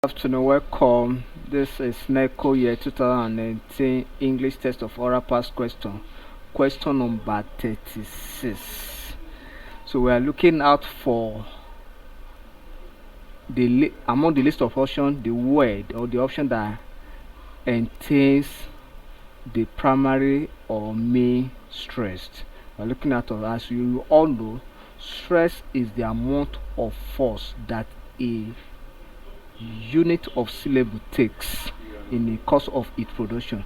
Afternoon, welcome. This is Neco year 2019 English test of oral past question number 36. So we are looking out for among the list of options, the word or the option that entails the primary or main stressed. We are looking at, as you all know, stress is the amount of force that a unit of syllable takes in the course of its production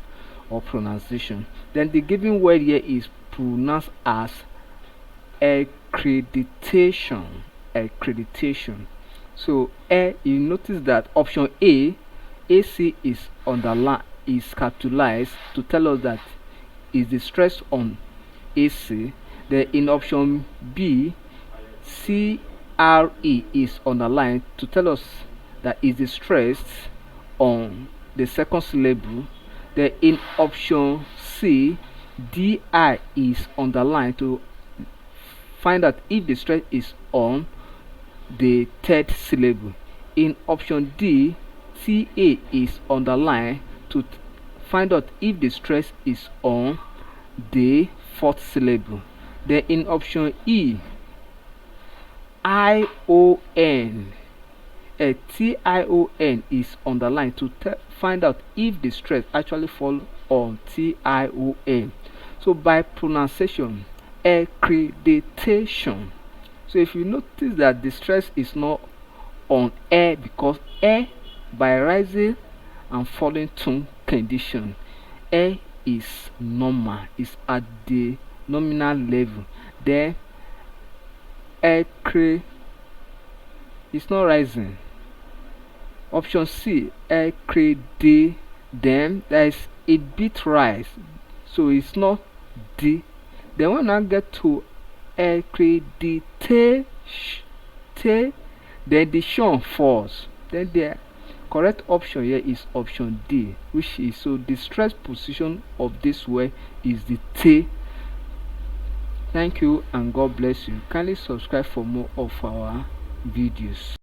or pronunciation. Then the given word here is pronounced as accreditation. Accreditation. So you notice that option A, AC is underlined, is capitalized to tell us that is the stress on AC. Then in option B, CRE is underlined to tell us that is the stress on the second syllable. Then in option C, DI is underlined to find out if the stress is on the third syllable. In option D, TA is underlined to find out if the stress is on the fourth syllable. Then in option E, ION, a TION is underlined to find out if the stress actually falls on TION. So by pronunciation, accreditation. So if you notice that the stress is not on because by rising and falling tone condition, is normal, is at the nominal level. Then accre is not rising. Option C, accredit, then there is a bit rise, so it's not D. Then when I get to accreditation, then the shun falls. Then the correct option here is option D, which is, so the stress position of this word is the T. Thank you and God bless you. Kindly subscribe for more of our videos.